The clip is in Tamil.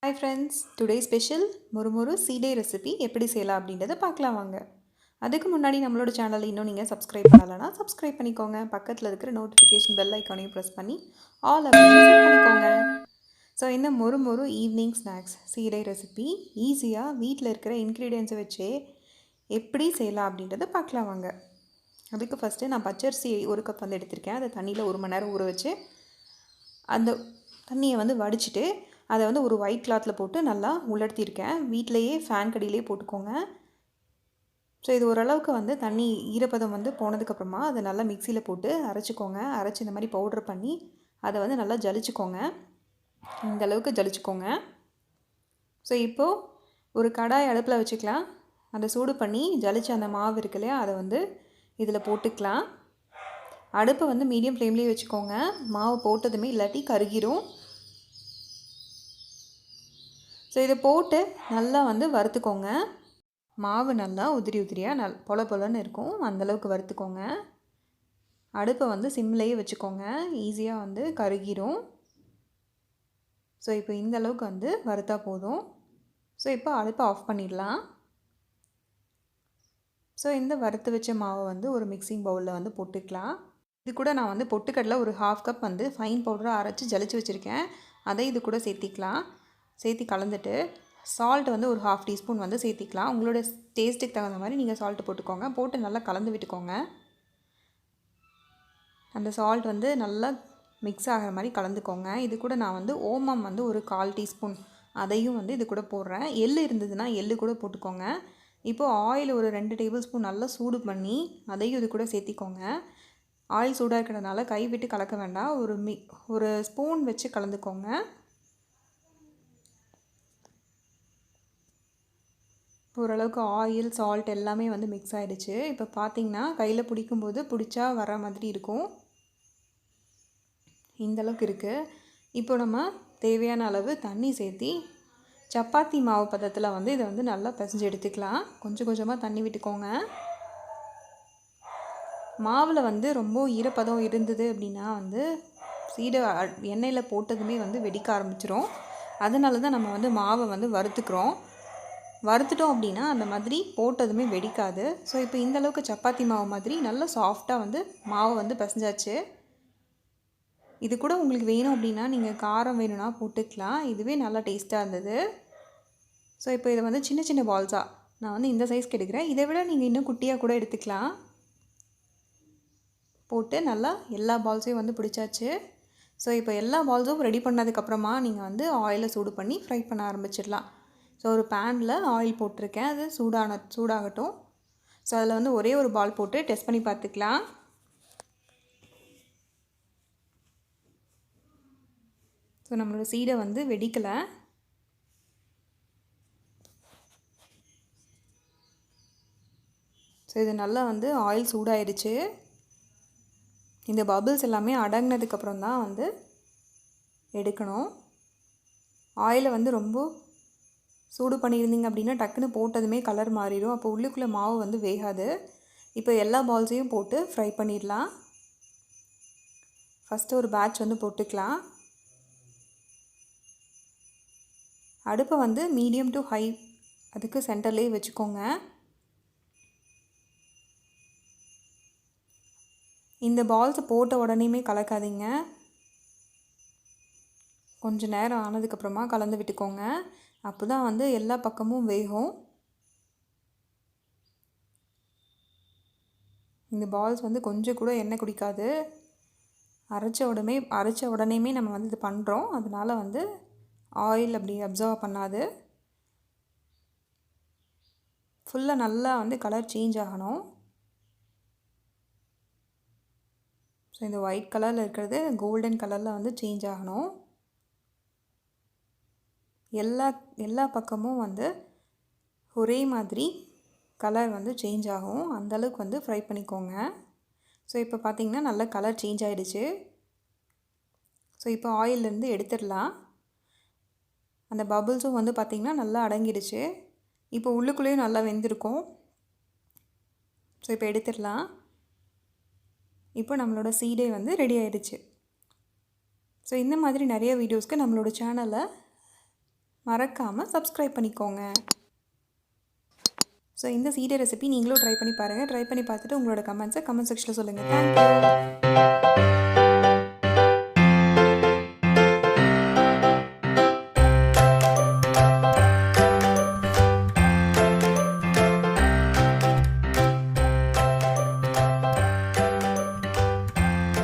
Hi friends, today special முறுமுறு seedai recipe எப்படி செய்யலாம் அப்படின்றத பார்க்கலாம் வாங்க. அதுக்கு முன்னாடி நம்மளோட சேனலை இன்னும் நீங்கள் சப்ஸ்கிரைப் பண்ணலன்னா சப்ஸ்கிரைப் பண்ணிக்கோங்க. பக்கத்தில் இருக்கிற நோட்டிஃபிகேஷன் பெல் ஐக்கானையும் ப்ரெஸ் பண்ணி ஆல் அப்படின்னு செட் பண்ணிக்கோங்க. ஸோ இந்த முறுமுறு ஈவினிங் ஸ்நாக்ஸ் seedai ரெசிபி ஈஸியாக வீட்டில் இருக்கிற இன்க்ரீடியன்ஸை வச்சே எப்படி செய்யலாம் அப்படின்றத பார்க்கலாம் வாங்க. அதுக்கு ஃபஸ்ட்டு நான் பச்சரிசி ஒரு கப் வந்து எடுத்திருக்கேன். அதை தண்ணியில் 1 மணி நேரம் ஊற வச்சு அந்த தண்ணியை வந்து வடிச்சிட்டு அதை வந்து ஒரு ஒயிட் கிளாத்தில் போட்டு நல்லா உலர்த்தியிருக்கேன். வீட்டிலையே ஃபேன் கடியிலே போட்டுக்கோங்க. ஸோ இது ஓரளவுக்கு வந்து தண்ணி ஈரப்பதம் வந்து போனதுக்கப்புறமா அதை நல்லா மிக்சியில் போட்டு அரைச்சிக்கோங்க. அரைச்சி இந்த மாதிரி பவுட்ரு பண்ணி அதை வந்து நல்லா ஜலிச்சுக்கோங்க. இந்த அளவுக்கு ஜலிச்சுக்கோங்க. ஸோ இப்போது ஒரு கடாய் அடுப்பில் வச்சுக்கலாம். அதை சூடு பண்ணி ஜலிச்ச அந்த மாவு இருக்கு இல்லையா, அதை வந்து இதில் போட்டுக்கலாம். அடுப்பை வந்து மீடியம் ஃப்ளேம்லேயே வச்சுக்கோங்க. மாவு போட்டதுமே இல்லாட்டி கருகிரும். ஸோ இதை போட்டு நல்லா வந்து வறுத்துக்கோங்க. மாவு நல்லா உதிரி உதிரியாக பொல பொலன்னு இருக்கும், அந்தளவுக்கு வறுத்துக்கோங்க. அடுப்பை வந்து சிம்லேயே வச்சுக்கோங்க, ஈஸியாக வந்து கருகிரும். ஸோ இப்போ இந்த அளவுக்கு வந்து வறுத்தா போதும். ஸோ இப்போ அடுப்பை ஆஃப் பண்ணிடலாம். ஸோ இந்த வறுத்து வச்ச மாவை வந்து ஒரு மிக்சிங் பவுலில் வந்து போட்டுக்கலாம். இது கூட நான் வந்து பொட்டுக்கடலை ஒரு 1/2 கப் வந்து ஃபைன் பவுடராக அரைச்சி ஜலிச்சு வச்சுருக்கேன். அதை இது கூட சேர்த்திக்கலாம். சேர்த்து கலந்துட்டு சால்ட் வந்து ஒரு 1/2 டீஸ்பூன் வந்து சேர்த்திக்கலாம். உங்களோட டேஸ்ட்டுக்கு தகுந்த மாதிரி நீங்கள் சால்ட்டு போட்டுக்கோங்க. போட்டு நல்லா கலந்து விட்டுக்கோங்க. அந்த சால்ட் வந்து நல்லா மிக்ஸ் ஆகிற மாதிரி கலந்துக்கோங்க. இது கூட நான் வந்து ஓமம் வந்து ஒரு 1/4 டீஸ்பூன் அதையும் வந்து இது கூட போடுறேன். எள்ளு இருந்ததுன்னா எள்ளு கூட போட்டுக்கோங்க. இப்போது ஆயில் ஒரு 2 டேபிள் ஸ்பூன் நல்லா சூடு பண்ணி அதையும் இது கூட சேர்த்திக்கோங்க. ஆயில் சூடாக இருக்கிறதுனால கை விட்டு கலக்க வேண்டாம். ஒரு ஸ்பூன் வச்சு கலந்துக்கோங்க. ஓரளவுக்கு ஆயில் சால்ட் எல்லாமே வந்து மிக்ஸ் ஆகிடுச்சு. இப்போ பார்த்திங்கன்னா கையில் பிடிக்கும்போது பிடிச்சா வர மாதிரி இருக்கும். இந்தளவுக்கு இருக்குது. இப்போ நம்ம தேவையான அளவு தண்ணி சேர்த்தி சப்பாத்தி மாவு பதத்தில் வந்து இதை வந்து நல்லா பிசைஞ்சு எடுத்துக்கலாம். கொஞ்சம் கொஞ்சமாக தண்ணி விட்டுக்கோங்க. மாவில் வந்து ரொம்ப ஈரப்பதம் இருந்தது அப்படின்னா வந்து சீடை எண்ணெயில் போட்டதுமே வந்து வெடிக்க ஆரம்பிச்சிரும். அதனால தான் நம்ம வந்து மாவை வந்து வறுத்துக்கிறோம். வறுத்துட்டோம் அப்படின்னா அந்த மாதிரி போட்டதுமே வெடிக்காது. ஸோ இப்போ இந்தளவுக்கு சப்பாத்தி மாவு மாதிரி நல்லா சாஃப்டாக வந்து மாவு வந்து பிசைஞ்சாச்சு. இது கூட உங்களுக்கு வேணும் அப்படின்னா நீங்கள் காரம் வேணும்னா போட்டுக்கலாம். இதுவே நல்லா டேஸ்ட்டாக இருந்தது. ஸோ இப்போ இதை வந்து சின்ன சின்ன பால்ஸாக நான் வந்து இந்த சைஸ்க்கு எடுக்கிறேன். இதை விட நீங்கள் இன்னும் குட்டியாக கூட எடுத்துக்கலாம். போட்டு நல்லா எல்லா பால்ஸையும் வந்து பிடிச்சாச்சு. ஸோ இப்போ எல்லா பால்ஸும் ரெடி பண்ணதுக்கப்புறமா நீங்கள் வந்து ஆயிலை சூடு பண்ணி ஃப்ரை பண்ண ஆரம்பிச்சிடலாம். ஸோ ஒரு பேனில் ஆயில் போட்டிருக்கேன், அது சூடாகட்டும். ஸோ அதில் வந்து ஒரே ஒரு பால் போட்டு டெஸ்ட் பண்ணி பார்த்துக்கலாம். ஸோ நம்மளோட சீடை வந்து வெடிக்கலை. ஸோ இது நல்லா வந்து ஆயில் சூடாயிருச்சு. இந்த பபிள்ஸ் எல்லாமே அடங்கினதுக்கப்புறம் தான் வந்து எடுக்கணும். ஆயிலை வந்து ரொம்ப சூடு பண்ணியிருந்தீங்க அப்படின்னா டக்குன்னு போட்டதுமே கலர் மாறிடும். அப்போ உள்ளுக்குள்ளே மாவு வந்து வேகாது. இப்போ எல்லா பால்ஸையும் போட்டு ஃப்ரை பண்ணிடலாம். ஃபஸ்ட்டு ஒரு பேட்ச் வந்து போட்டுக்கலாம். அடுப்பை வந்து மீடியம் டு ஹை அதுக்கு சென்டர்லேயே வச்சுக்கோங்க. இந்த பால்ஸை போட்ட உடனேயுமே கலக்காதீங்க. கொஞ்சம் நேரம் ஆனதுக்கப்புறமா கலந்து விட்டுக்கோங்க. அப்போ தான் வந்து எல்லா பக்கமும் வேகும். இந்த பால்ஸ் வந்து கொஞ்சம் கூட எண்ணெய் குடிக்காது. அரைச்ச உடனேயுமே நம்ம வந்து இது பண்ணுறோம். அதனால் வந்து ஆயில் அப்படி அப்சர்வ் பண்ணாது. ஃபுல்லாக நல்லா வந்து கலர் சேஞ்ச் ஆகணும். ஸோ இந்த ஒயிட் கலரில் இருக்கிறது கோல்டன் கலரில் வந்து சேஞ்ச் ஆகணும். எல்லா பக்கமும் வந்து ஒரே மாதிரி கலர் வந்து சேஞ்ச் ஆகும். அந்தளவுக்கு வந்து ஃப்ரை பண்ணிக்கோங்க. ஸோ இப்போ பார்த்திங்கன்னா நல்லா கலர் சேஞ்ச் ஆகிடுச்சு. ஸோ இப்போ ஆயிலேருந்து எடுத்துடலாம். அந்த பபுள்ஸும் வந்து பார்த்திங்கன்னா நல்லா அடங்கிடுச்சு. இப்போ உள்ளுக்குள்ளேயும் நல்லா வெந்திருக்கும். ஸோ இப்போ எடுத்துடலாம். இப்போ நம்மளோட சீடை வந்து ரெடி ஆகிடுச்சு. ஸோ இந்த மாதிரி நிறைய வீடியோஸ்க்கு நம்மளோட சேனலை மறக்காமல் சப்ஸ்கிரைப் பண்ணிக்கோங்க. ஸோ இந்த சீடை ரெசிபி நீங்களும் ட்ரை பண்ணி பாருங்கள். ட்ரை பண்ணி பார்த்துட்டு உங்களோட கமெண்ட்ஸை கமெண்ட் செக்ஷனில் சொல்லுங்கள். தேங்க்யூ.